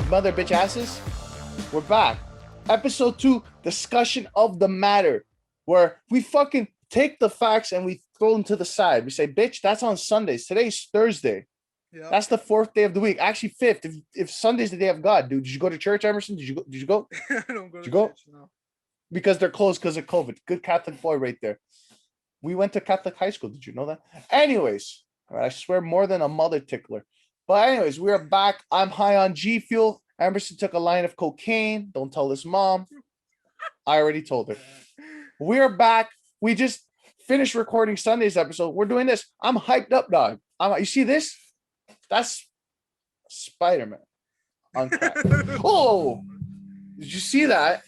mother bitch asses. We're back. Episode 2, discussion of the matter, where we fucking take the facts and we throw them to the side. We say, bitch, that's on Sundays. Today's Thursday. Yep. That's the 4th day of the week. Actually, 5th. If Sunday's the day of God, dude. Did you go to church, Emerson? Did you go? Did you go? I don't go Did to you go? church, no. Because they're closed because of COVID. Good Catholic boy right there. We went to Catholic high school. Did you know that? Anyways, I swear more than a mother tickler. But anyways, we're back. I'm high on G Fuel. Emerson took a line of cocaine. Don't tell his mom. I already told her. We're back. We just finished recording Sunday's episode. We're doing this. I'm hyped up, dog. You see this? That's Spider-Man on crack. Oh, did you see that?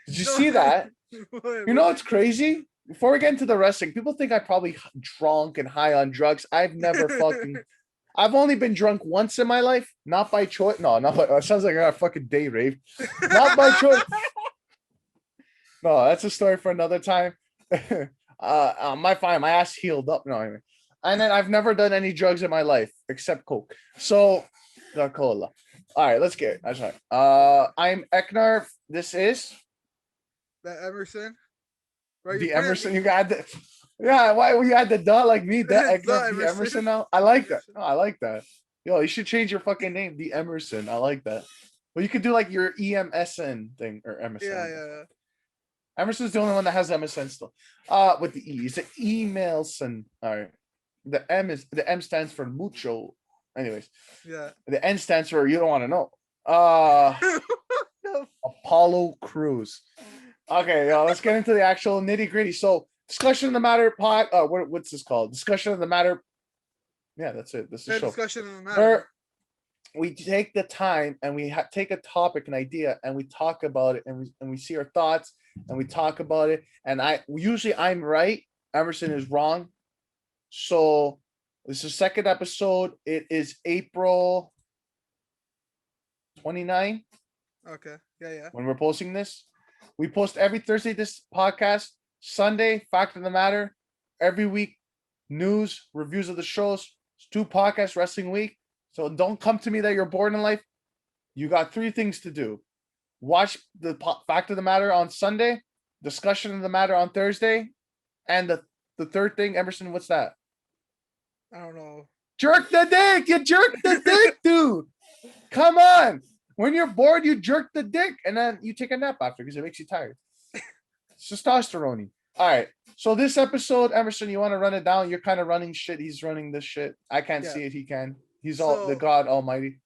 Did you see that? You know what's crazy? Before we get into the wrestling, people think I probably drunk and high on drugs. I've only been drunk once in my life, not by choice. No, not by, it sounds like I got a fucking day rave. Not by choice. No, that's a story for another time. My ass healed up. No, anyway. And then I've never done any drugs in my life except coke. So, cola. All right, let's get it. That's right. I'm Eknar. This is the Emerson. Right, the Emerson. You got the why you had the duh like me? The Eknar, the Emerson now. I like that. No, I like that. Yo, you should change your fucking name, the Emerson. I like that. Well, you could do like your EMSN thing or Emerson. Yeah. Emerson's the only one that has MSN still. With the E. It's an emailson. All right. The M stands for mucho. Anyways. Yeah. The N stands for you don't want to know. Apollo Crews. Okay, let's get into the actual nitty gritty. So, discussion of the matter what's this called? Discussion of the matter. Yeah, that's it. This is show. Discussion of the matter. Where we take the time and we take a topic, an idea, and we talk about it, and we see our thoughts, and we talk about it. And I'm right. Emerson is wrong. So this is the second episode. It is April 29. Okay. Yeah. When we're posting this, we post every Thursday this podcast. Sunday, fact of the matter. Every week, news, reviews of the shows. It's 2 podcasts, wrestling week. So don't come to me that you're bored in life. You got 3 things to do. Watch the fact of the matter on Sunday, discussion of the matter on Thursday, and the third thing, Emerson, what's that? I don't know. Jerk the dick. You jerk the dick, dude. Come on. When you're bored, you jerk the dick, and then you take a nap after because it makes you tired. It's testosterone. All right. So this episode, Emerson, you want to run it down? You're kind of running shit. He's running this shit. I can't see it. He can. He's the God Almighty.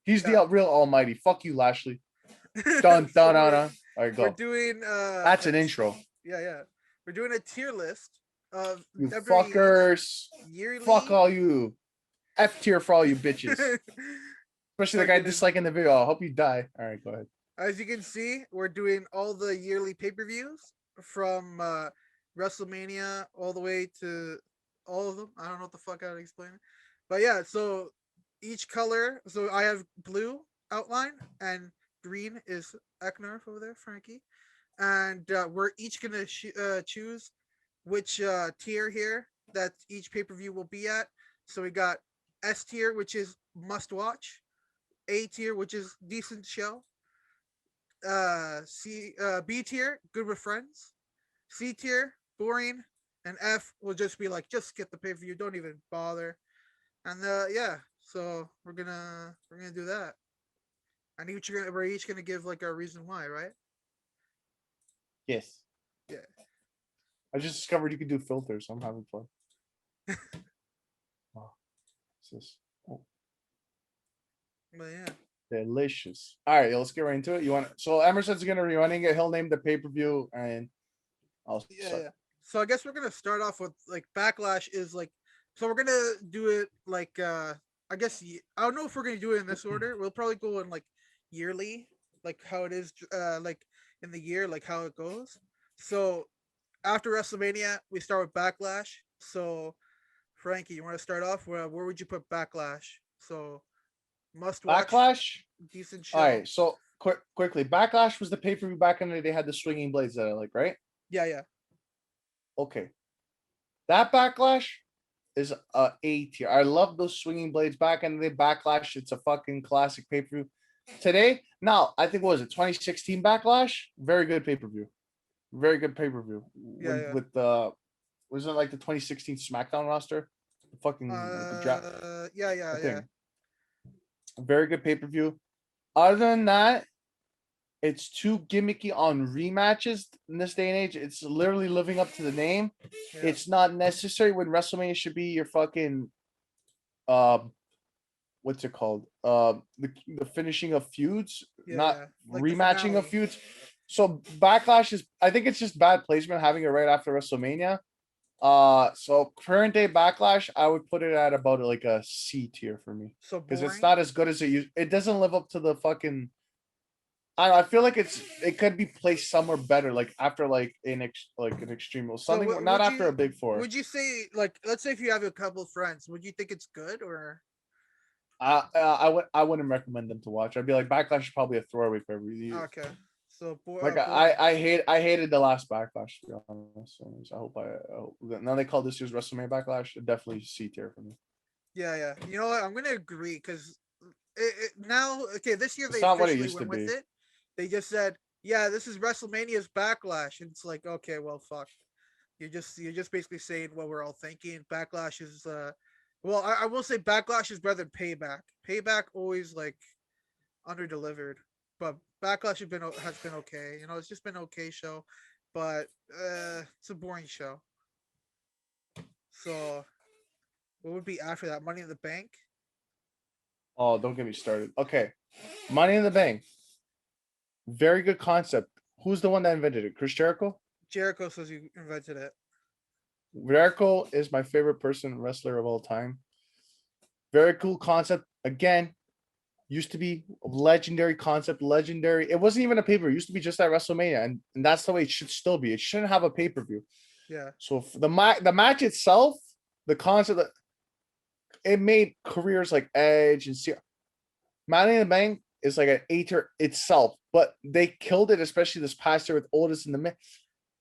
He's the real Almighty. Fuck you, Lashley. Dun. All right, go. We're doing. That's an intro. Yeah. We're doing a tier list of you fuckers. Yearly. Fuck all you. F tier for all you bitches. Especially the guy disliking the video. I hope you die. All right, go ahead. As you can see, we're doing all the yearly pay-per-views from WrestleMania all the way to all of them. I don't know what the fuck how to explain it. But yeah, so each color. So I have blue outline and green is Eknar over there, Frankie. And we're each going to choose which tier here that each pay-per-view will be at. So we got S tier, which is must watch. A tier, which is decent show. B tier, good with friends. C tier, boring. And F will just be like, just get the pay-per-view, don't even bother. And so we're gonna do that. And we're each gonna give like a reason why, right? Yes. Yeah. I just discovered you can do filters, so I'm having fun. Oh, what's this? Oh. But yeah. Delicious. All right, let's get right into it. So Emerson's gonna be running it. He'll name the pay-per-view and I'll yeah. So I guess we're gonna start off with like Backlash is like, so we're gonna do it like I guess I don't know if we're gonna do it in this order. We'll probably go in like yearly, like how it is like in the year, like how it goes. So after WrestleMania, we start with Backlash. So Frankie, you want to start off? Where would you put Backlash? So must watch. Backlash, decent show. All right, so quickly, Backlash was the pay-per-view back in the day. They had the swinging blades that I like, right? Yeah. Okay, that Backlash is A tier. I love those swinging blades back in the day. Backlash, it's a fucking classic pay-per-view. today. Now, I think what was it 2016 Backlash? Very good pay-per-view. Very good pay-per-view. Yeah. With the wasn't it like the 2016 SmackDown roster? The fucking with the draft. I Yeah. think very good pay-per-view. Other than that, it's too gimmicky on rematches in this day and age. It's literally living up to the name. Yeah. It's not necessary when WrestleMania should be your fucking uh what's it called? The finishing of feuds, not Like the rematching of finale. feuds. So Backlash is I think it's just bad placement having it right after WrestleMania. So current day Backlash, I would put it at about like a C tier for me. So Because it's boring. not as good as it used. It doesn't live up to the fucking I don't know, I feel like it could be placed somewhere better, like after like an extreme or So something, not after a big four. would you say, like, let's say if you have a couple of friends, would you think it's good or? I wouldn't recommend them to watch. I'd be like Backlash is probably a throwaway for every Okay. So like boring. I hated the last Backlash to be honest. So I hope now they call this year's WrestleMania Backlash. Definitely C tier for me. Yeah. You know what? I'm gonna agree because now, okay, this year It's they not what it officially used to went with be. it. They just said, yeah, this is WrestleMania's Backlash, and it's like, okay, well, fuck. You're just basically saying what we're all thinking. Backlash is well, I will say Backlash is better than Payback. Payback always like under delivered, but Backlash has been okay. You know, it's just been an okay show, but it's a boring show. So what would be after that? Money in the Bank. Oh, don't get me started. Okay, Money in the Bank, very good concept. Who's the one that invented it? Chris Jericho. Jericho says you invented it. Jericho is my favorite person wrestler of all time. Very cool concept. Again, used to be a legendary concept, legendary. It wasn't even a pay-per-view. It used to be just at WrestleMania, and that's the way it should still be. It shouldn't have a pay-per-view. Yeah. So the match itself, the concept, it made careers like Edge and see Money in the Bank is like an A-tier itself, but they killed it, especially this past year with Otis in the mix.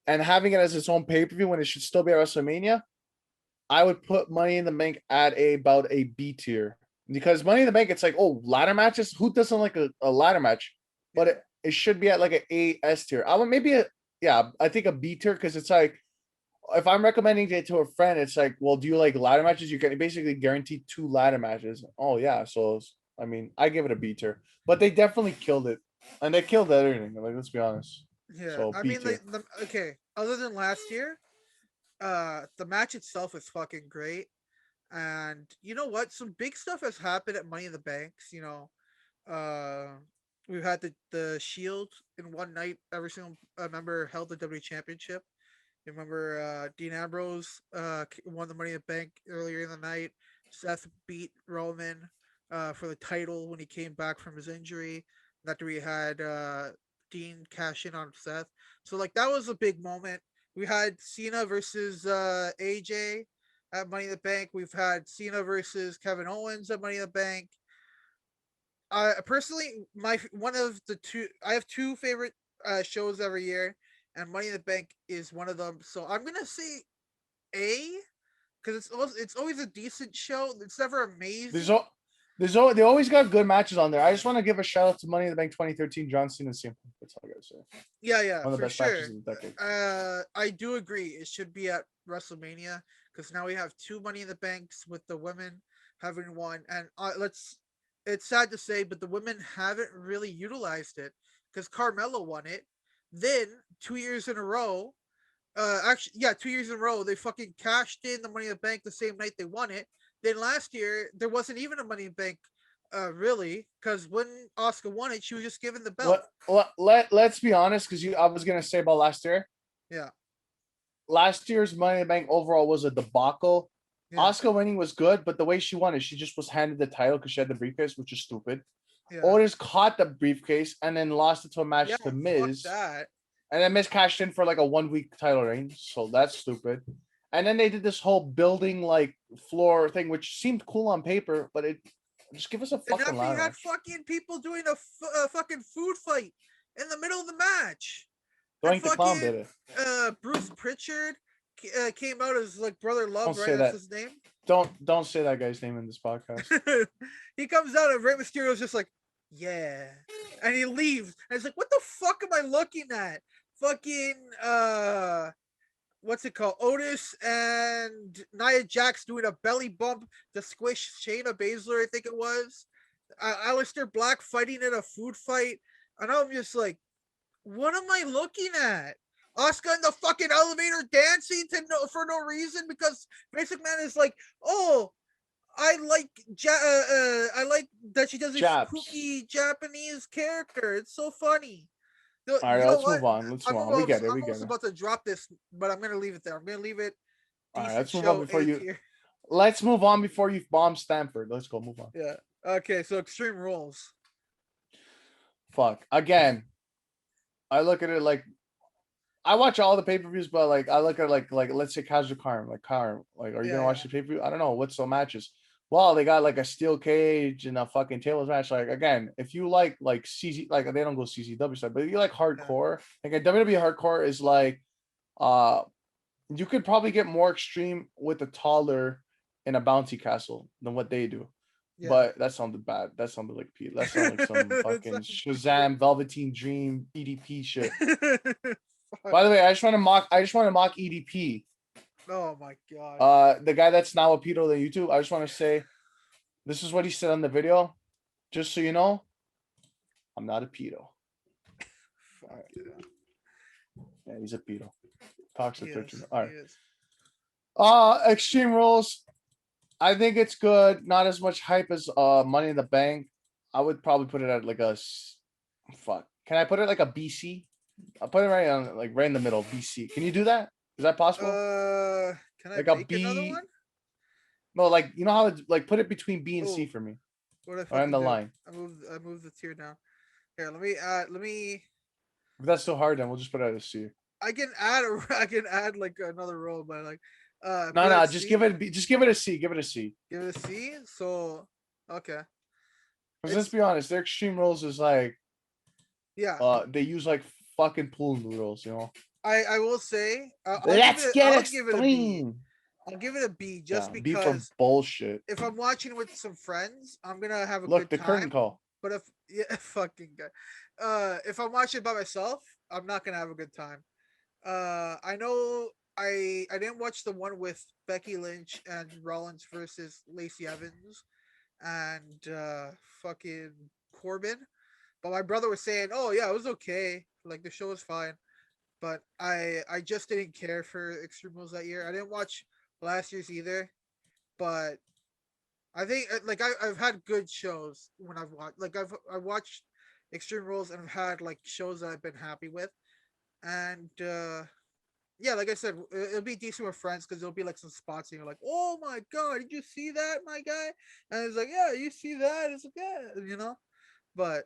And having it as its own pay-per-view when it should still be at WrestleMania, I would put Money in the Bank at about a B tier. Because Money in the Bank, it's like, oh, ladder matches. Who doesn't like a ladder match? But Yeah. it should be at like an A S tier. I would maybe I think a B tier because it's like if I'm recommending it to a friend, it's like, well, do you like ladder matches? You can basically guarantee 2 ladder matches. Oh yeah, so I mean, I give it a B tier, but they definitely killed it, and they killed everything. Like let's be honest. Yeah. So I B mean, tier. okay. Other than last year, the match itself is fucking great. And you know what? Some big stuff has happened at Money in the Banks. You know, uh, we've had the Shield in one night. Every single member held the W Championship. You remember Dean Ambrose won the Money in the Bank earlier in the night. Seth beat Roman for the title when he came back from his injury. After we had Dean cash in on Seth, so like that was a big moment. We had Cena versus AJ at Money in the Bank. We've had Cena versus Kevin Owens at Money in the Bank. Personally, my one of the two, I have two favorite shows every year, and Money in the Bank is one of them. So I'm gonna say A because it's always a decent show. It's never There's amazing. all they always got good matches on there. I just want to give a shout out to Money in the Bank 2013, John Cena and CM Punk. That's all I gotta say. Yeah, One of the for best matches sure. of the decade. I do agree. It should be at WrestleMania because now we have two Money in the Banks with the women having one, and let's. It's sad to say, but the women haven't really utilized it because Carmella won it. Then 2 years in a row, actually, yeah, 2 years in a row, they fucking cashed in the Money in the Bank the same night they won it. Then last year, there wasn't even a Money in the Bank, really, because when Oscar won it, she was just given the belt. Let's be honest, because I was gonna say about last year. Yeah, Last year's Money in the Bank overall was a debacle. yeah, Oscar winning was good, but the way she won it, she just was handed the title because she had the briefcase, which is stupid. yeah, Otis caught the briefcase and then lost it to a yeah. match to Fuck Miz. that. And then Miz cashed in for like a 1 week title reign. So that's stupid. And then they did this whole building like floor thing, which seemed cool on paper, but it just give us a And fucking after you ladder had match. fucking people doing a fucking food fight in the middle of the match, and Doink the Clown did fucking it. Bruce Pritchard came out as like Brother Don't Love, right? say That's that. his name. Don't say that guy's name in this podcast. He comes out and Rey Mysterio's just like, yeah, and he leaves, and it's like, what the fuck am I looking at? Fucking what's it called? Otis and Nia Jax doing a belly bump to squish Shayna Baszler, I think it was. Aleister Black fighting in a food fight, and I'm just like, what am I looking at? Asuka in the fucking elevator dancing for no reason because Basic Man is like, oh, I like that she does this Japs. kooky Japanese character. It's so funny. All right, You know let's what? move on. Let's move on. We get it. I'm We get almost it. about to drop this, but I'm gonna leave it there. I'm gonna leave it. All right, Decent let's move on show, before A you. tier. Let's move on before you bomb Stanford. Let's go. Move on. Yeah. Okay. So Extreme Rules. Fuck. Again, I look at it like I watch all the pay-per-views, but like I look at like let's say casual Karm, like Karm, like are you gonna Yeah. watch the pay-per-view? I don't know. What's the matches? Well, they got like a steel cage and a fucking tables match. Like again, if you like CZ, like they don't go CZW side, but if you like hardcore, like a WWE hardcore is like uh you could probably get more extreme with a taller in a bouncy castle than what they do. Yeah. But that sounded bad. That sounded like Pete. That sounded like some fucking Shazam, Velveteen Dream, EDP shit. By the way, I just want to mock EDP. Oh my god. The guy that's now a pedo on YouTube. I just want to say, this is what he said on the video. Just so you know, I'm not a pedo. Fuck yeah. Yeah, he's a pedo. Talks to He 13. is. All He is. right. Extreme Rules. I think it's good. Not as much hype as Money in the Bank. I would probably put it at like a fuck. Can I put it like a BC? I'll put it right on like right in the middle. BC. Can you do that? Is that possible? Can I Like a make another B. one? No, like you know how it's like put it between B and C Oh, for me. what did I Or in fucking the do? line. I moved the tier down. Here, let me add. Let me. If that's so hard, then we'll just put it at a C. I can add a. I can add like another row, but like, No, put it no, at just C. give it a B. Just give it a C. Give it a C. Give it a C. So, okay. Because let's It's be honest, their extreme rules is like yeah. they use like fucking pool noodles, you know. I will say I'll give Let's it. get I'll give it a B. extreme. I'll give it a B Yeah, just B for because bullshit. if I'm watching with some friends, I'm gonna have a Look, good the curtain time. call. But if yeah, fucking guy. If I'm watching by myself, I'm not gonna have a good time. I know I didn't watch the one with Becky Lynch and Rollins versus Lacey Evans and fucking Corbin. But my brother was saying, "Oh yeah, it was okay. Like the show was fine." But I just didn't care for Extreme Rules that year. I didn't watch last year's either. But I think like I've had good shows when I've watched. Like I watched Extreme Rules and I've had like shows that I've been happy with. And yeah, like I said, it'll be decent with friends because there'll be like some spots and you're like, oh my god, did you see that, my guy? And it's like, yeah, you see that? It's like, yeah, you know. But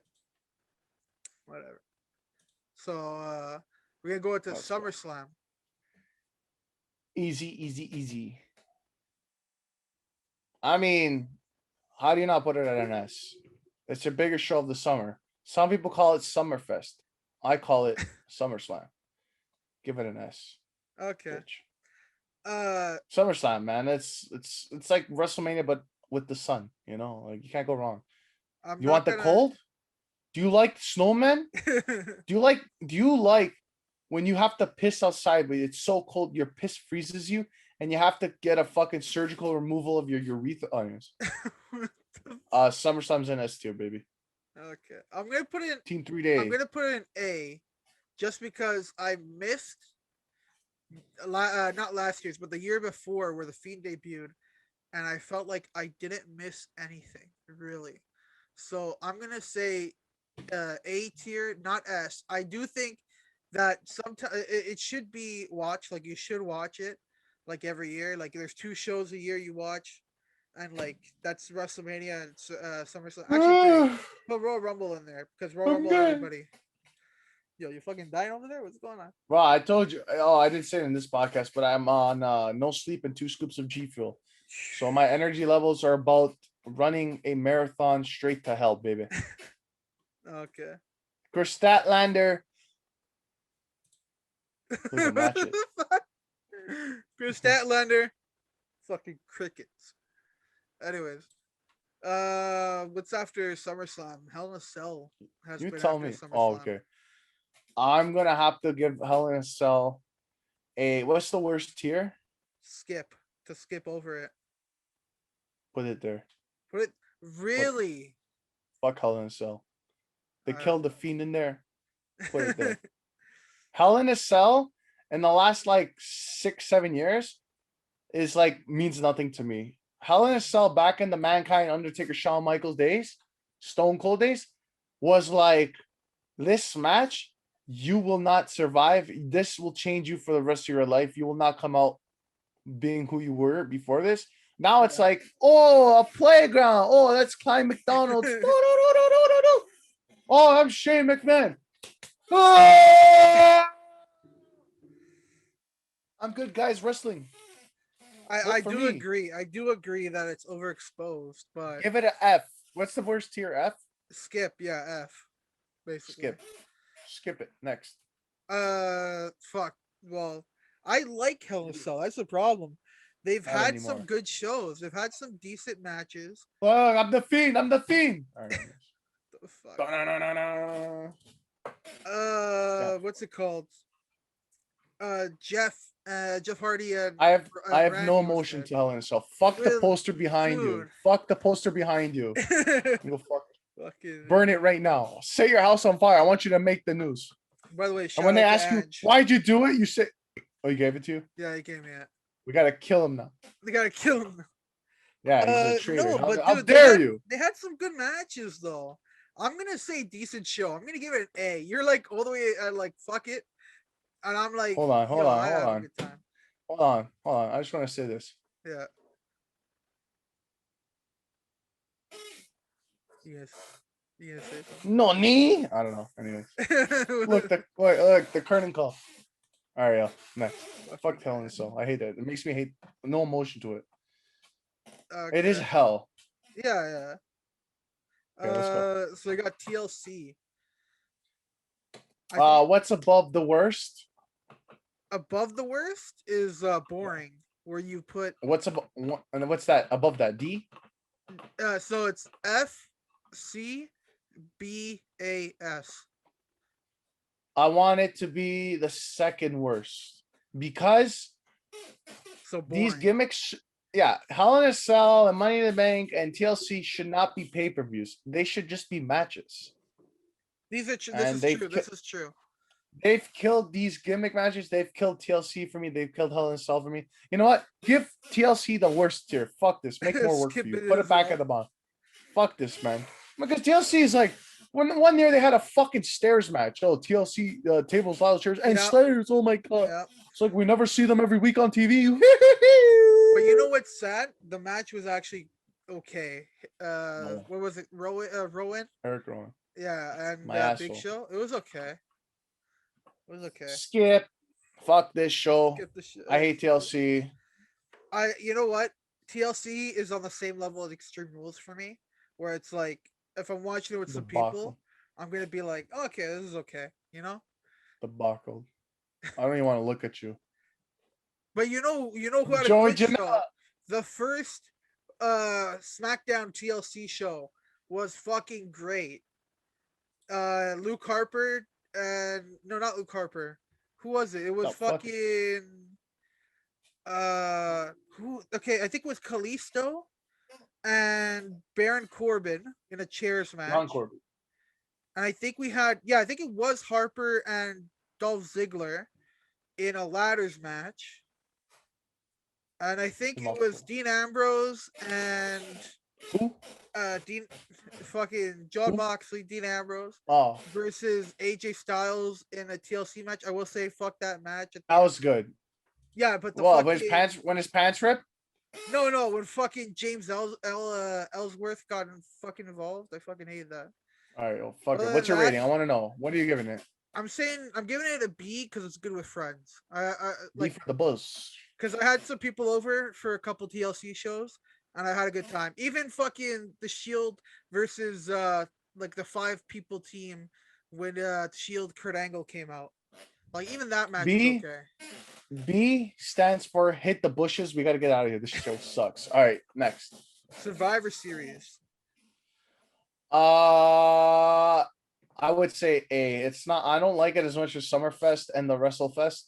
whatever. So we're gonna go into Let's go. SummerSlam. Easy, easy, easy. I mean, how do you not put it at an S? It's your biggest show of the summer. Some people call it Summerfest. I call it SummerSlam. Give it an S. Okay. Bitch. Uh, SummerSlam, man. It's like WrestleMania, but with the sun. You know, like you can't go wrong. I'm You want not the gonna. cold? Do you like snowmen? Do you like when you have to piss outside, but it's so cold, your piss freezes you, and you have to get a fucking surgical removal of your urethra? Onions. SummerSlam's in S tier, baby. Okay, I'm gonna put in. Team I'm 3-Day. gonna put in A, just because I missed not last year's, but the year before where the Fiend debuted, and I felt like I didn't miss anything really. So I'm gonna say A tier, not S. I do think that sometimes it should be watched. Like you should watch it, like every year. Like there's 2 shows a year you watch, and like that's WrestleMania and SummerSlam. Actually, 3. Put Royal Rumble in there because Royal I'm Rumble good. everybody. Yo, you fucking dying over there? What's going on? Well, I told you. Oh, I didn't say it in this podcast, but I'm on no sleep and 2 scoops of G Fuel. So my energy levels are about running a marathon straight to hell, baby. Okay. Chris Statlander. Who's a match it? Chris Statlander. Fucking crickets. Anyways. What's after SummerSlam? Hell in a Cell has You been tell after me. Oh, SummerSlam. okay. I'm gonna have to give Hell in a Cell a what's the worst tier? Skip to skip over it. Put it there. Put it Put really. fuck Hell in a Cell. They Uh, killed the Fiend in there. Put it there. Hell in a Cell in the last like 6-7 years is like means nothing to me. Hell in a Cell back in the Mankind, Undertaker, Shawn Michaels days, Stone Cold days, was like this match. You will not survive. This will change you for the rest of your life. You will not come out being who you were before this. Now it's Yeah. like, oh, a playground. Oh, let's climb McDonald's. No, no, no, no, no, no, no. Oh, I'm Shane McMahon. Ah! I'm good, guys. Wrestling. I Vote for do me. agree. I do agree that it's overexposed, but Give it an F. What's the worst tier? F? skip, yeah, F, basically. Skip. Skip it. Next. Fuck. Well, I like Hell in a Cell. That's the problem. They've Not had some anymore. good shows. They've had some decent matches. Oh, I'm the Fiend. I'm the Fiend. All right. The fuck. Da-na-na-na-na. Yeah. What's it called? Jeff Hardy and I have no Randy was emotion good. to Hell in a Cell. Fuck the With poster behind you. dude, Fuck the poster behind you. Go fuck. fucking. Burn it right now. Set your house on fire. I want you to make the news. By the way, And shout when they out to ask you Ange. why'd you do it, you say, "Oh, you gave it to you." Yeah, he gave me it. We gotta kill him now. They gotta kill him. Yeah, he's a traitor. No, but How dude, dare you? they had some good matches though. I'm gonna say decent show. I'm gonna give it an A. You're like all the way at like fuck it, and I'm like, Hold on, hold yo, on, I hold have a on, good time. hold on, hold on. I just want to say this. Yeah. Yes. You gonna say No knee. I don't know. Anyways, something? look the curtain call. All right, yeah. Next. Fucking Fuck Hell in a man. Cell. I hate that. It makes me hate. No emotion to it. It is Okay. hell. Yeah, yeah. Okay, let's go. So I got TLC. I think What's above the worst? above the worst is boring, where you put What's above? And what's that above that? D. so it's F C B A S. I want it to be the second worst because So these boring. gimmicks, yeah, Hell in a Cell and Money in the Bank and TLC should not be pay-per-views. They should just be matches. These are this And is true. This is true. they've killed these gimmick matches. They've killed TLC for me. They've killed Hell in a Cell for me. You know what? Give TLC the worst tier. Fuck this. Make more work for Skip you. it Put as it back well. at the bottom. Fuck this, man. Because TLC is like one year they had a fucking stairs match. Oh, TLC tables, ladders, chairs, and Yep. stairs. Oh my god. Yep. It's like we never see them every week on TV. But you know what's sad? The match was actually okay. No. What was it? Rowan? Eric Rowan. Yeah, and My Big asshole. Show. It was okay. It was okay. Skip. Fuck this show. Skip the shit. I hate TLC. You know what? TLC is on the same level as Extreme Rules for me, where it's like if I'm watching it with some people, Debacle. I'm gonna be like, okay, this is okay, you know. Debacle. I don't even want to look at you. But you know who had a Joey good Janela. show? The first SmackDown TLC show was fucking great. Luke Harper and no, not Luke Harper. Who was it? It was No, fuck fucking who? Okay, I think it was Kalisto and Baron Corbin in a chairs match. Ron Corbin. And I think I think it was Harper and Dolph Ziggler in a ladders match. And I think it was Dean Ambrose and Who? Dean fucking John Who? Moxley, Dean Ambrose Oh, versus AJ Styles in a TLC match. I will say fuck that match. that was good. Yeah, but the Well, fucking when his pants ripped. no, when fucking James Ellsworth got fucking involved, I fucking hated that. All right, well, fuck Other it. What's than your rating? that- I want to know. What are you giving it? I'm saying I'm giving it a B because it's good with friends. I B like for the buzz. because I had some people over for a couple TLC shows and I had a good time. Even fucking the Shield versus like the 5 people team when Shield Kurt Angle came out. Like even that match was B? okay. B stands for hit the bushes. We got to get out of here. This show sucks. All right, next. Survivor Series. I would say A. It's not. I don't like it as much as Summerfest and the WrestleFest,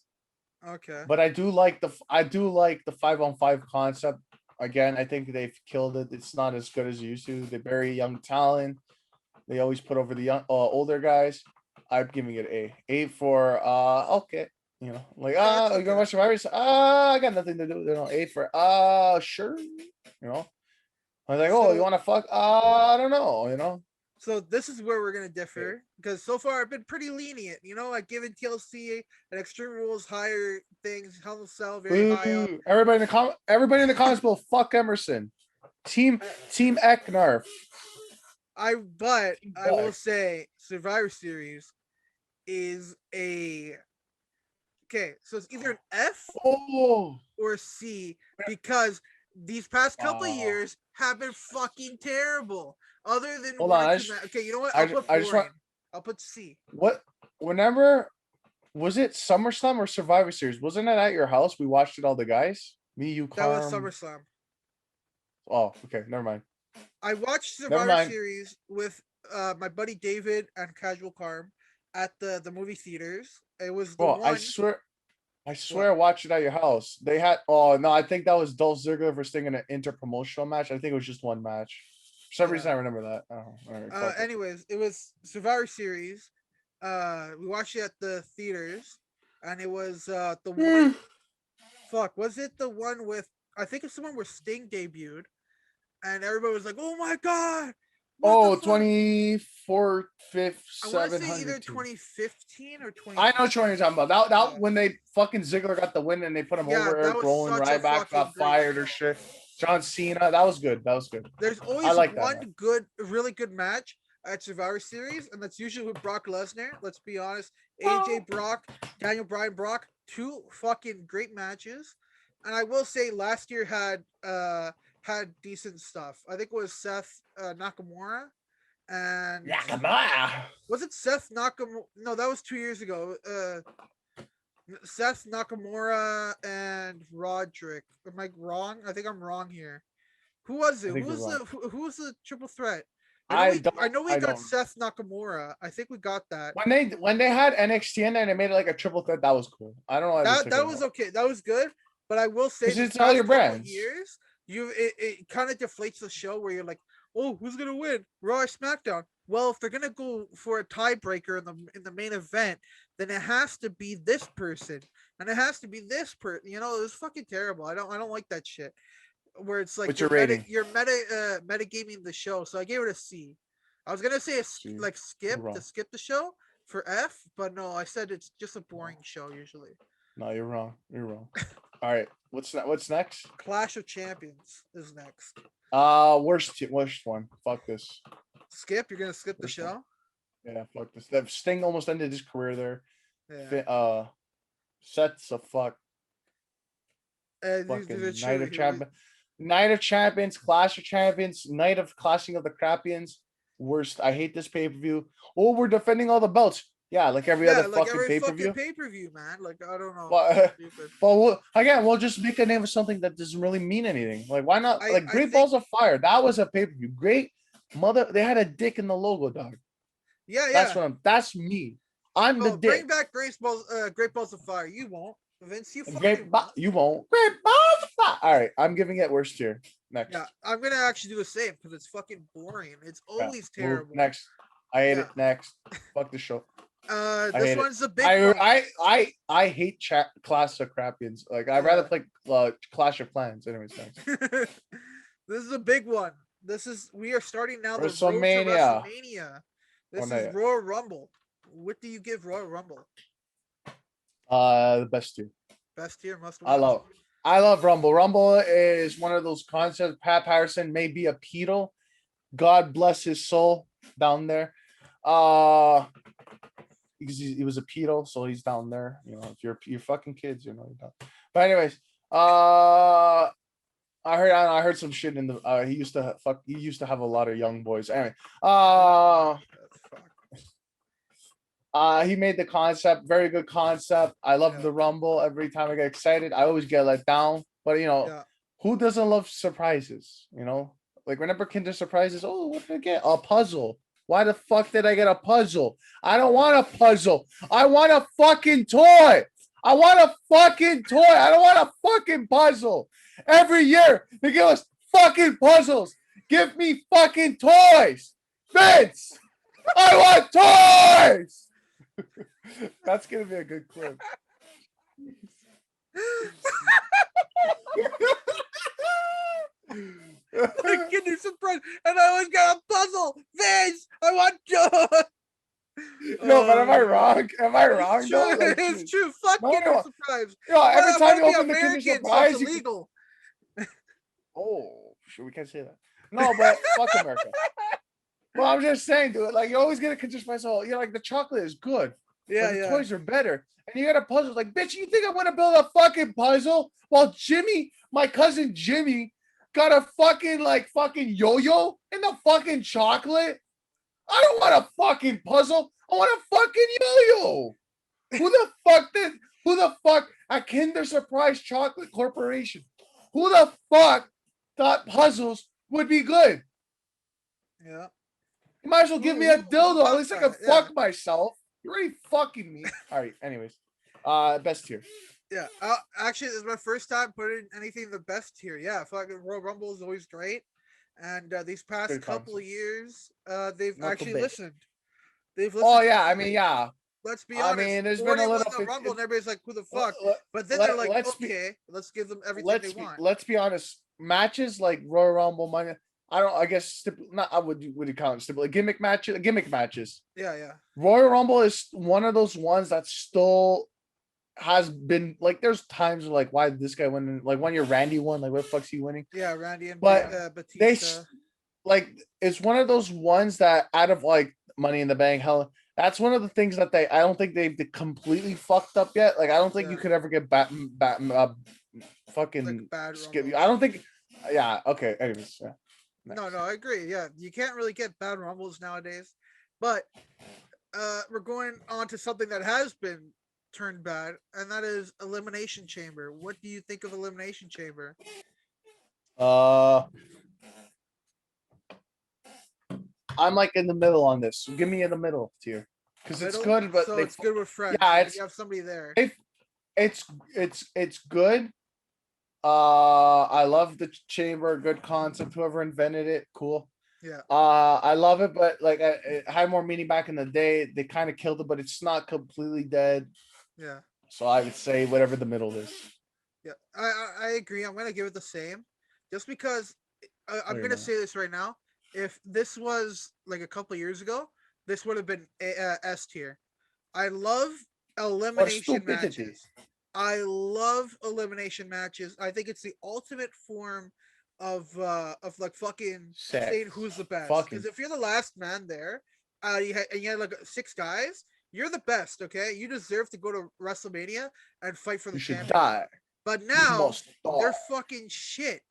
Okay. but I do like the 5-on-5 concept. Again, I think they've killed it. It's not as good as it used to. They bury young talent. They always put over the young, older guys. I'm giving it A for okay. You know, like Yeah, it's you're gonna okay. watch Survivor. I got nothing to do. You know, A for sure. You know, I was like, oh, you So want to fuck? I don't know. You know, so this is where we're gonna Okay. differ because so far I've been pretty lenient. You know, I've given TLC and Extreme Rules higher things. Hell in a Cell very high up. boo. Everybody in the comments will fuck Emerson. Team Eknarf. I will say Survivor Series is a okay. So it's either an F Oh, or a C because these past couple of wow. years have been fucking terrible. Other than Hold one on. or two okay, you know what? I'll put I just want boring. I'll put C. what. Whenever was it SummerSlam or Survivor Series? Wasn't it at your house? We watched it all the guys. Me, you, That was Carm. SummerSlam. Oh, okay. Never mind. I watched Never Survivor mind. Series with my buddy David and Casual Carm at the movie theaters. It was the Bro, one. I What? swear I watched it at your house. They had oh no, I think that was Dolph Ziggler versus Sting in an interpromotional match. I think it was just one match. For some reason Yeah. I remember that. Oh, all right, fuck it. Anyways, it was Survivor Series. We watched it at the theaters, and it was the one. Fuck, was it the one with? I think it's the one where Sting debuted, and everybody was like, "Oh my god, what the Oh, fuck?" 24th, 5th, I want to say either 700 team. 2015 or I know what 2014. you're talking about. That Yeah, when they fucking Ziggler got the win and they put him yeah, over, that Eric was Rowan, such a Ryback fucking got great fired or show. shit. John Cena. That was good. That was good. There's I always like that one match. good, really good match at Survivor Series, and that's usually with Brock Lesnar. Let's be honest, AJ Brock, Daniel Bryan Brock, two fucking great matches. And I will say, last year had decent stuff. I think it was Seth Nakamura and Nakamura. was it Seth Nakamura? No, that was 2 years ago. Seth Nakamura and Roderick. Am I wrong? I think I'm wrong here. Who was I it? think you're wrong. Who was the triple threat? I don't. I know we I got don't. Seth Nakamura. I think we got that. When they had NXT in there and they made it like a triple threat, that was cool. I don't know why they took That it was out. okay. That was good. But I will say Because these it's all your past couple brands. years, it kind of deflates the show where you're like, oh, who's gonna win? Raw or SmackDown? Well, if they're gonna go for a tiebreaker in the main event, then it has to be this person, and it has to be this person. You know, it's fucking terrible. I don't like that shit. Where it's like What's your rating? you're meta gaming the show. So I gave it a C. I was gonna say See, like you're wrong. skip the show for F, but no, I said it's just a boring show usually. No, you're wrong. You're wrong. All right. What's next? Clash of Champions is next. Worst one. Fuck this. Skip, you're gonna skip the Worst one. show? Yeah, fuck this. That Sting almost ended his career there. Yeah. Seth's a fuck. These are Fucking true. Night of Champions, Clash of Champions, Night of Clashing of the Crapians. Worst. I hate this pay-per-view. Oh, we're defending all the belts. Yeah, like every Yeah, other like fucking every pay-per-view. fucking pay-per-view, man. Like I don't know. But Stupid. we'll just make a name of something that doesn't really mean anything. Like, why not? Like, I Great think Balls of Fire. That was a pay-per-view. Great mother. They had a dick in the logo, dog. yeah. That's me. I'm the Oh, bring dick. back Great Balls of Fire. You won't. Vince, you fucking won't. You won't. Great Balls of Fire. All right, I'm giving it worst tier. Next. Yeah, I'm gonna actually do the same because it's fucking boring. It's always terrible. Next. I hate Yeah. it. Next. Fuck the show. This one's a big one. I hate Clash of Crapians. Like I'd rather play Clash of Clans. Anyways, next. This is a big one. We are starting now the road to WrestleMania. WrestleMania. This is Royal Rumble. What do you give Royal Rumble? The best tier. Best tier, must watch. I love Rumble. Rumble is one of those concepts. Pat Patterson may be a pedo. God bless his soul down there. Because he was a pedo, so he's down there. You know, if you're fucking kids, you know you're down. But anyways, I heard some shit in the he used to have a lot of young boys. Anyway, he made the concept, very good concept. I love the Rumble. Every time I get excited, I always get let down. But you know, who doesn't love surprises? You know, Like remember Kinder Surprises? Oh, what did I get? A puzzle. Why the fuck did I get a puzzle? I don't want a puzzle. I want a fucking toy. I want a fucking toy. I don't want a fucking puzzle. Every year they give us fucking puzzles. Give me fucking toys. Vince, I want toys. That's gonna be a good clip. Like Kinder Surprise, and I always got a puzzle. Vince, I want joy. No, but am I wrong? Am I wrong? It's Though? true. Like, It's true. Fuck no, Kinder no. Surprise. Yo, every I time wanna you be open the Kinder American, so Surprise, it's you illegal. oh, sure, we can't say that. No, but fuck America. Well, I'm just saying, dude. Like you always get a Kinder Surprise. Oh, you know, like the chocolate is good. Yeah, But the yeah. toys are better. And you got a puzzle. Like, bitch, you think I'm gonna build a fucking puzzle while Jimmy, my cousin Jimmy, got a fucking yo-yo in the fucking chocolate? I don't want a fucking puzzle. I want a fucking yo-yo. Who the fuck at Kinder Surprise Chocolate Corporation? Who the fuck thought puzzles would be good? Yeah. You might as well give me a dildo. At least I can Yeah. fuck myself. You're already fucking me. All right. Anyways, best tier. Yeah. Actually, this is my first time putting anything in the best tier. Yeah, fucking Royal Rumble is always great. And these past Good couple of concept. years, they've Not actually the best. listened. They've listened. Oh yeah. I mean, yeah. Let's be I honest. mean, there's 40 been a won little the bit. Rumble, and everybody's like, "Who the fuck?" Let, But then let, they're like, let's be "Okay, let's give them everything they want." let's be honest. Matches like Royal Rumble, Money. I don't. I guess not. I would you count stipulate gimmick matches? Gimmick matches. Yeah, yeah. Royal Rumble is one of those ones that still has been like. There's times like why did this guy win? Like one year Randy won. Like what the fuck's he winning? Yeah, Randy and But they Batista. like it's one of those ones that out of like Money in the Bank, hell, that's one of the things that I don't think they've completely fucked up yet. Like I don't think you could ever get fucking Like bad skip. Rumbles. I don't think. Yeah. Okay. Anyways. Yeah. No, I agree. Yeah, you can't really get bad Rumbles nowadays. But we're going on to something that has been turned bad, and that is Elimination Chamber. What do you think of Elimination Chamber? I'm like in the middle on this. Give me in the middle tier because it's good, but so it's good with friends. Yeah, you have somebody there. It's good. I love the chamber. Good concept. Whoever invented it, cool. Yeah. I love it, but like it had more meaning back in the day. They kind of killed it, but it's not completely dead. Yeah. So I would say whatever the middle is. Yeah, I agree. I'm gonna give it the same, just because I'm gonna say this right now. If this was like a couple years ago, this would have been S tier. I love elimination matches. I love elimination matches. I think it's the ultimate form of like fucking saying who's the best. Because if you're the last man there, and you had like 6 guys, you're the best. Okay, you deserve to go to WrestleMania and fight for the championship. Die. But now they're fucking shit.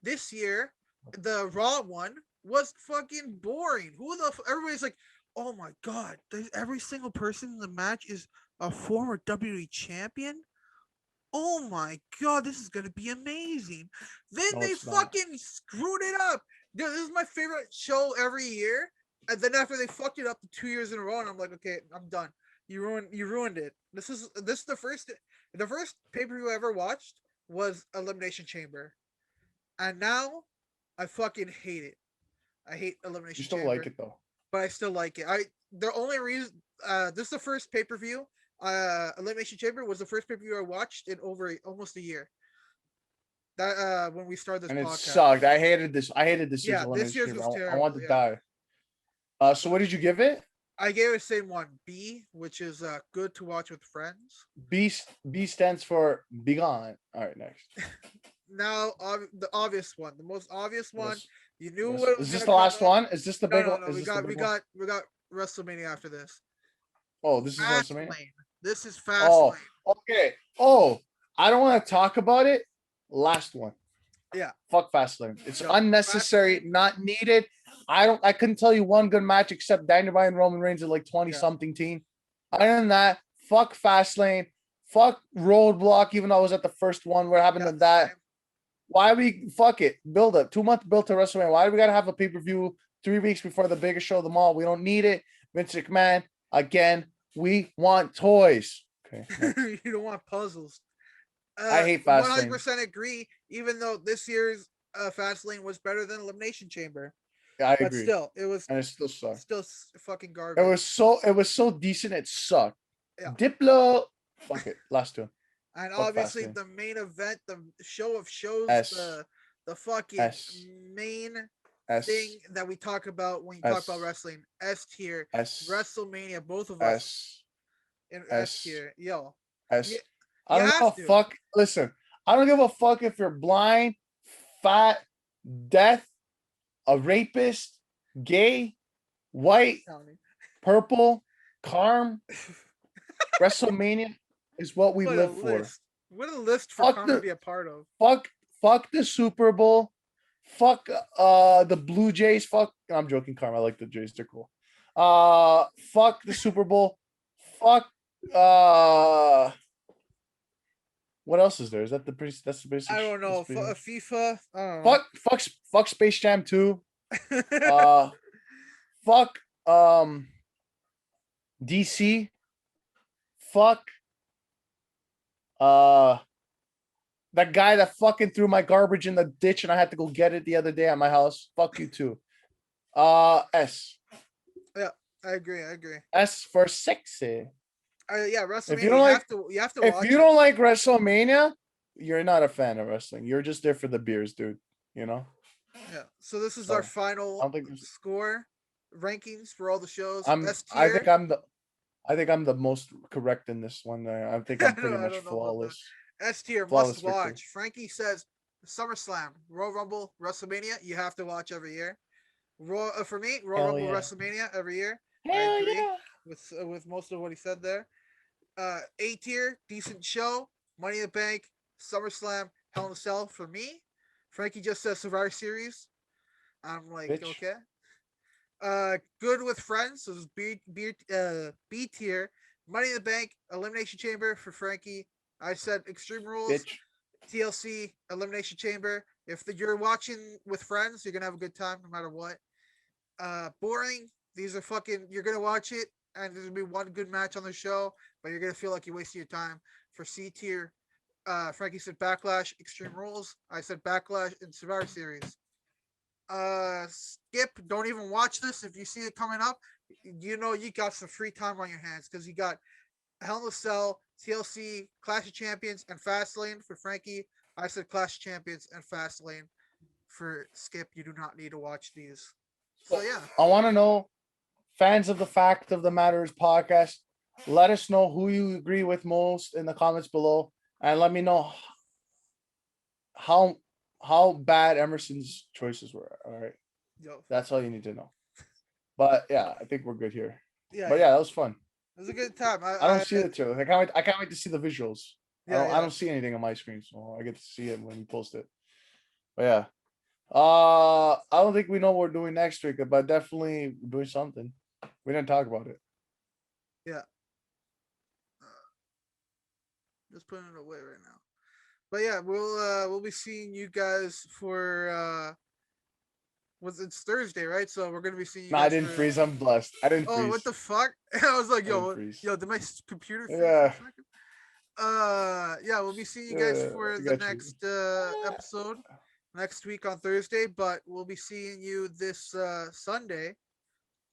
This year, the Raw one was fucking boring. Everybody's like, oh my god, every single person in the match is a former WWE champion. Oh my god, this is gonna be amazing. Then they fucking screwed it up. Dude, this is my favorite show every year. And then after they fucked it up 2 years in a row, and I'm like, okay, I'm done. You ruined it. This is the first pay-per-view I ever watched was Elimination Chamber. And now I fucking hate it. I hate Elimination Chamber. You still like it though. But I still like it. The only reason this is the first pay-per-view. Elimination Chamber was the first pay-per-view I watched in over almost a year. That when we started this and podcast. It sucked. I hated this. Yeah, this year's was terrible. I wanted to die. So what did you give it? I gave it the same one, B, which is good to watch with friends. B stands for be gone. All right, next. Now the obvious one, the most obvious one. You knew what it was. Is this the last one? Is this the big one? No. We got WrestleMania after this. Oh, this is WrestleMania. This is Fastlane. Okay. Oh, I don't want to talk about it. Last one. Yeah. Fuck Fastlane. It's unnecessary, not needed. I couldn't tell you one good match except Daniel Bryan and Roman Reigns at like 20-something teen. Other than that, fuck Fastlane. Fuck Roadblock, even though I was at the first one. What happened to that? Why we fuck it? Build up 2 month build to WrestleMania. Why do we gotta have a pay-per-view 3 weeks before the biggest show of them all? We don't need it. Vince McMahon, again, we want toys. Okay. next. You don't want puzzles. I hate Fastlane. 100% agree. Even though this year's Fastlane was better than Elimination Chamber, Yeah, I but agree. still, it was And it still sucked. still fucking garbage. It was so decent, it sucked. Yeah. Diplo. Fuck it. Last two. And Fuck obviously Fastlane. the main event, the show of shows, S. the fucking S. main S. thing that we talk about when you talk S. about wrestling. S tier, S. WrestleMania, both of us S. in S. S tier. Yo, S. you, I don't give have a to. fuck. Listen, I don't give a fuck if you're blind, fat, deaf, a rapist, gay, white, Tony. purple, Carm. WrestleMania is what we What a live for. list. What a list for Fuck Carmen the- to be a part of. Fuck the Super Bowl. Fuck the Blue Jays. Fuck. I'm joking, Carm. I like the Jays. They're cool. Fuck the Super Bowl. Fuck. What else is there? Is that that's the basic? I don't know. that's the basic- FIFA. I don't know. Fuck Space Jam 2. Fuck DC. Fuck that guy that fucking threw my garbage in the ditch and I had to go get it the other day at my house. Fuck you too. S. Yeah, I agree. S for sexy. Yeah, WrestleMania. you don't like- you have to If watch you it. don't like WrestleMania, you're not a fan of wrestling. You're just there for the beers, dude. You know? Yeah. So this is our So, final I don't think there's- score rankings for all the shows. I think I'm the most correct in this one. I think I'm pretty I much don't know about flawless. S tier Flawless must victory. watch. Frankie says SummerSlam, Royal Rumble, WrestleMania. You have to watch every year. For me, Royal Hell Rumble, yeah. WrestleMania every year. I Hell agree yeah. with most of what he said there. A tier, decent show. Money in the Bank, SummerSlam, Hell in a Cell for me. Frankie just says Survivor Series. I'm like, Bitch. okay. Good with Friends. So this B tier. Money in the Bank, Elimination Chamber for Frankie. I said Extreme Rules, Bitch. TLC, Elimination Chamber. If you're watching with friends, you're gonna have a good time no matter what. Boring. These are fucking. You're gonna watch it, and there's gonna be one good match on the show, but you're gonna feel like you're wasting your time. For C tier, Frankie said Backlash, Extreme Rules. I said Backlash and Survivor Series. Skip. Don't even watch this if you see it coming up. You know you got some free time on your hands because you got Hell in a Cell, TLC, Clash of Champions, and Fastlane for Frankie. I said Clash of Champions and Fastlane for Skip. You do not need to watch these. So yeah, I want to know, fans of the Fact of the Matters podcast, let us know who you agree with most in the comments below, and let me know how bad Emerson's choices were. All right, yo, that's all you need to know. But yeah, I think we're good here. yeah, But yeah, that was fun. it was a good time. I don't see the trailer. I can't wait to see the visuals. Yeah, I don't see anything on my screen, so I get to see it when you post it. But yeah. I don't think we know what we're doing next week, but definitely doing something. We didn't talk about it. Yeah. Just putting it away right now. But yeah, we'll be seeing you guys for it's Thursday, right? So we're gonna be seeing you No, guys I didn't for... freeze. I'm blessed. I didn't Oh, freeze. what the fuck? I was like, I didn't yo, freeze. did my computer freeze Yeah. for a second? Yeah, we'll be seeing you guys Yeah, for I the got you. next episode next week on Thursday, but we'll be seeing you this Sunday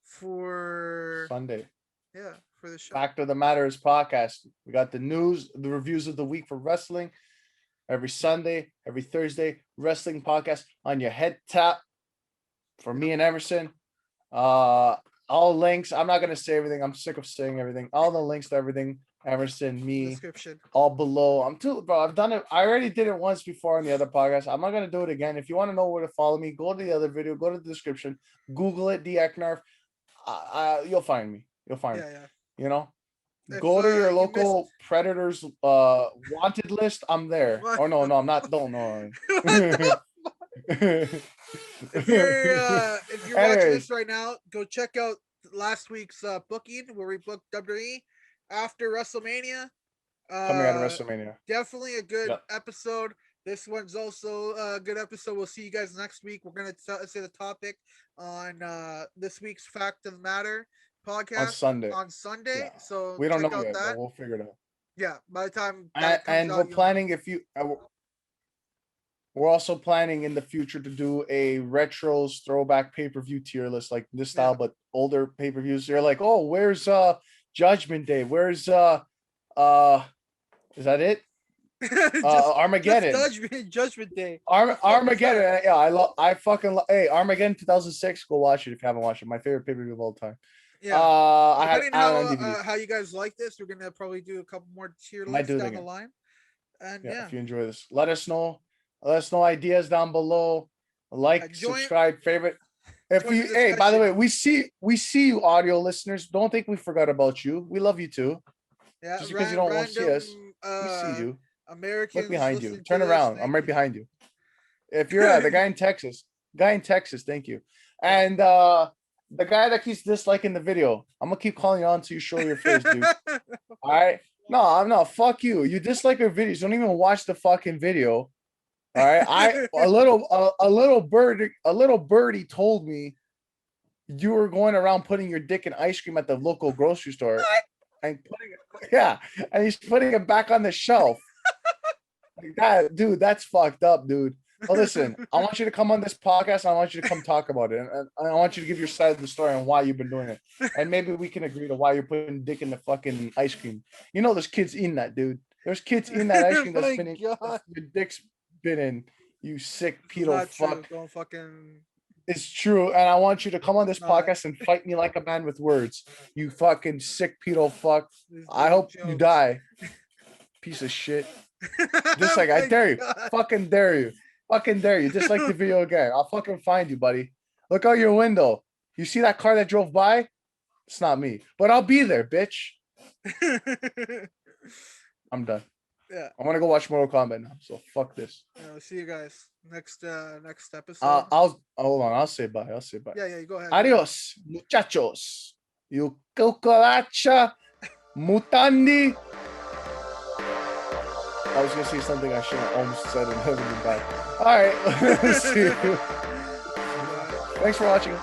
for Sunday. yeah, for the show. Fact of the Matters podcast. We got the news, the reviews of the week for wrestling. Every Sunday, every Thursday, wrestling podcast on your head tap for me and Emerson. All links. I'm not gonna say everything. I'm sick of saying everything. All the links to everything, Emerson, me, Description. all below. I've done it. I already did it once before on the other podcast. I'm not gonna do it again. If you want to know where to follow me, go to the other video, go to the description, Google it, theEIKNARF. You'll find me. You'll find me. Yeah. You know, If, go to your you local Predators wanted list. I'm there. What Or no, the I'm not. Don't know. What the if you're watching Anyways. this right now, go check out last week's booking where we booked WWE after WrestleMania. Coming out of WrestleMania. Definitely a good Yep. episode. This one's also a good episode. We'll see you guys next week. We're gonna say the topic on this week's Fact of the Matter On podcast Sunday. on Sunday. Yeah. So We don't check know out yet, that. but we'll figure it out. Yeah, by the time that comes And out, we're you'll planning know. we're also planning in the future to do a retros throwback pay-per-view tier list like this style, but older pay-per-views. You're like, oh, where's Judgment Day? Where's is that it? Armageddon. Judgment Day. Armageddon. Yeah, I fucking hey, Armageddon 2006. Go watch it if you haven't watched it. My favorite pay-per-view of all time. Yeah. I had Depending on DVD. how you guys like this, we're gonna probably do a couple more tier Might lists do it down again. the line. And Yeah, if you enjoy this, let us know. Let us know ideas down below. Like, subscribe, favorite. If you, hey, by the way, we see you, audio listeners. Don't think we forgot about you. We love you too. Yeah, just because you don't want to see us, we see you. Americans, look behind you. Turn around. I'm right behind you. If you're the guy in Texas, thank you. And the guy that keeps disliking the video, I'm gonna keep calling you on until you show your face, dude. All right. No, I'm not. Fuck you. You dislike our videos. Don't even watch the fucking video. All right. A little birdie told me you were going around putting your dick in ice cream at the local grocery store and and he's putting it back on the shelf. Like that, dude, that's fucked up, dude. Well, listen, I want you to come on this podcast. I want you to come talk about it. And I want you to give your side of the story and why you've been doing it. And maybe we can agree to why you're putting dick in the fucking ice cream. You know, there's kids eating that, dude. There's kids eating that ice cream that's been in your dick's been in, you sick pedo fuck. Don't fucking... It's true. And I want you to come on this podcast and fight me like a man with words. You fucking sick pedo fuck. I hope you die. Piece of shit. Just like I dare you. Fucking dare you. Fucking dare you. Just like the video again. I'll fucking find you, buddy. Look out your window. You see that car that drove by? It's not me. But I'll be there, bitch. I'm done. Yeah. I want to go watch Mortal Kombat now. So fuck this. Yeah, see you guys next episode. Hold on. I'll say bye. Yeah, you go ahead. Adios, muchachos. You cucaracha mutandi. I was gonna say something I should have almost said and never been back. All right. See you. Thanks for watching.